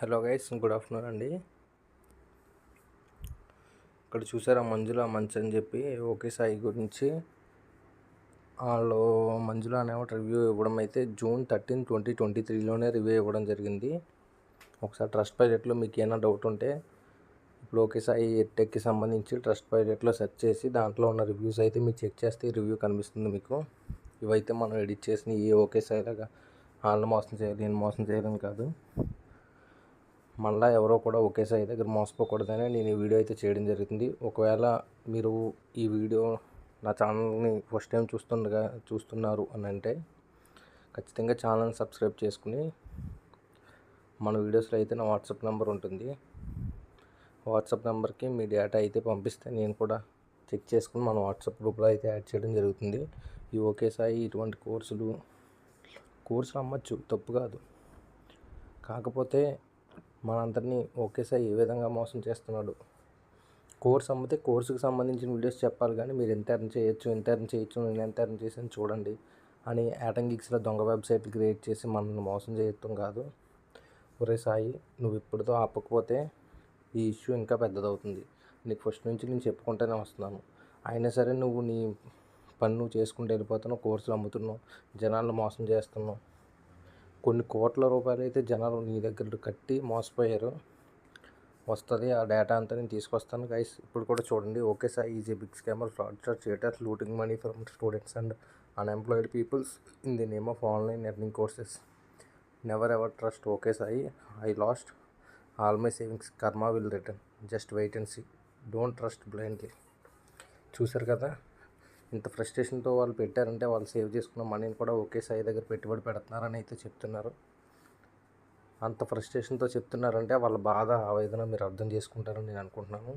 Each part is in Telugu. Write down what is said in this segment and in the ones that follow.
హలో గైస్, గుడ్ ఆఫ్టర్నూన్ అండి. ఇక్కడ చూసారా మంజుల మంచు అని చెప్పి ఓకే సాయి గురించి వాళ్ళు మంజుల అనేవాడు రివ్యూ ఇవ్వడం అయితే జూన్ 13, 2023లోనే రివ్యూ ఇవ్వడం జరిగింది. ఒకసారి ట్రస్ట్ పైలట్లో మీకు ఏమైనా డౌట్ ఉంటే ఇప్పుడు ఓకే సాయి టెక్కి సంబంధించి ట్రస్ట్ పైలట్లో సెర్చ్ చేసి దాంట్లో ఉన్న రివ్యూస్ అయితే మీరు చెక్ చేస్తే ఈ రివ్యూ కనిపిస్తుంది మీకు. ఇవైతే మనం ఎడిట్ చేసిన ఈ ఓకే సాయి లాగా వాళ్ళని మోసం చేయాలి, నేను మోసం చేయాలని కాదు. మళ్ళీ ఎవరో కూడా ఒకే సాయి దగ్గర మోసపోకూడదని నేను ఈ వీడియో అయితే చేయడం జరుగుతుంది. ఒకవేళ మీరు ఈ వీడియో నా ఛానల్ని ఫస్ట్ టైం చూస్తున్నారు అని అంటే ఖచ్చితంగా ఛానల్ని సబ్స్క్రైబ్ చేసుకుని మన వీడియోస్లో అయితే నా వాట్సాప్ నెంబర్ ఉంటుంది. వాట్సాప్ నెంబర్కి మీ డేటా అయితే పంపిస్తే నేను కూడా చెక్ చేసుకుని మన వాట్సాప్ గ్రూప్లో అయితే యాడ్ చేయడం జరుగుతుంది. ఈ ఓకే సాయి ఇటువంటి కోర్సులు అమ్మచ్చు, తప్పు కాదు. కాకపోతే మనందరినీ ఓకే సాయి ఏ విధంగా మోసం చేస్తున్నాడు. కోర్స్ అమ్మితే కోర్సుకు సంబంధించిన వీడియోస్ చెప్పాలి, కానీ మీరు ఎంత ఎర్న్ చేయొచ్చు, నేను ఎంత ఎర్న్ చేసాను చూడండి అని యాటంగిక్స్లో దొంగ వెబ్సైట్లు క్రియేట్ చేసి మనల్ని మోసం చేయటం కాదు. ఒరే సాయి, నువ్వు ఇప్పుడుతో ఆపకపోతే ఈ ఇష్యూ ఇంకా పెద్దదవుతుంది. నీకు ఫస్ట్ నుంచి నేను చెప్పుకుంటూనే వస్తున్నాను. అయినా సరే నువ్వు నీ పని నువ్వు చేసుకుంటూ వెళ్ళిపోతున్నావు, కోర్సులు అమ్ముతున్నావు, జనాలను మోసం చేస్తున్నావు. కొన్ని కోట్ల రూపాయలు అయితే జనాలు నీ దగ్గర కట్టి మోసపోయారు. వస్తుంది ఆ డేటా అంతా నేను తీసుకొస్తాను గైస్. ఇప్పుడు కూడా చూడండి, okay Sai is a big scammer, fraudster, cheater, looting money from students and unemployed peoples in the name of online earning courses. Never ever trust okay Sai. I lost all my savings, karma will return, just wait and see, don't trust blindly. చూసారు కదా, ఇంత ఫ్రస్ట్రేషన్తో వాళ్ళు పెట్టారంటే వాళ్ళు సేవ్ చేసుకున్న మనీని కూడా ఓకే సాయి దగ్గర పెట్టుబడి పెడుతున్నారని అయితే చెప్తున్నారు. అంత ఫ్రస్ట్రేషన్తో చెప్తున్నారంటే వాళ్ళ బాధ, ఆవేదన మీరు అర్థం చేసుకుంటారని నేను అనుకుంటున్నాను.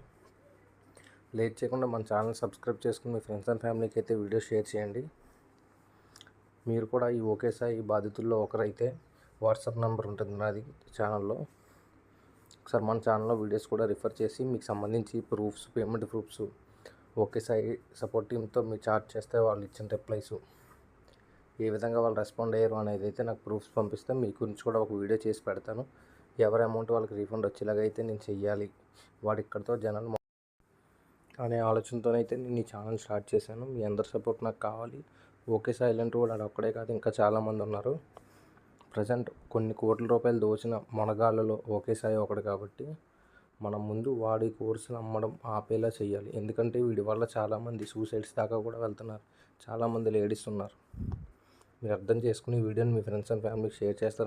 లేట్ చేయకుండా మన ఛానల్ సబ్స్క్రైబ్ చేసుకుని మీ ఫ్రెండ్స్ అండ్ ఫ్యామిలీకి అయితే వీడియో షేర్ చేయండి. మీరు కూడా ఈ ఓకే సాయి బాధితుల్లో ఒకరైతే వాట్సాప్ నెంబర్ ఉంటుంది నాది ఛానల్లో. ఒకసారి మన ఛానల్లో వీడియోస్ కూడా రిఫర్ చేసి మీకు సంబంధించి proofs, payment proofs okay Sai support టీమ్తో మీరు చాట్ చేస్తే వాళ్ళు ఇచ్చిన రిప్లైస్ ఏ విధంగా వాళ్ళు రెస్పాండ్ అయ్యారు అనేది అయితే నాకు ప్రూఫ్స్ పంపిస్తే మీ గురించి కూడా ఒక వీడియో చేసి పెడతాను. ఎవరి అమౌంట్ వాళ్ళకి రీఫండ్ వచ్చేలాగైతే నేను చెయ్యాలి, వాడు ఇక్కడితో జనాలు అనే ఆలోచనతోనైతే నేను ఈ ఛానల్ స్టార్ట్ చేశాను. మీ అందరి సపోర్ట్ నాకు కావాలి. ఓకే సాయి ఇలాంటి వాడు ఒక్కడే కాదు, ఇంకా చాలామంది ఉన్నారు. ప్రజెంట్ కొన్ని కోట్ల రూపాయలు దోచిన మొనగాళ్ళలో ఓకే సాయి ఒకడు కాబట్టి మనం ముందు వాడి కోర్సులు అమ్మడం ఆపేలా చేయాలి. ఎందుకంటే వీడి వల్ల చాలామంది సూసైడ్స్ దాకా కూడా వెళ్తున్నారు. చాలామంది లేడీస్ ఉన్నారు. మీరు అర్థం చేసుకుని వీడియోని మీ ఫ్రెండ్స్ అండ్ ఫ్యామిలీకి షేర్ చేస్తారు.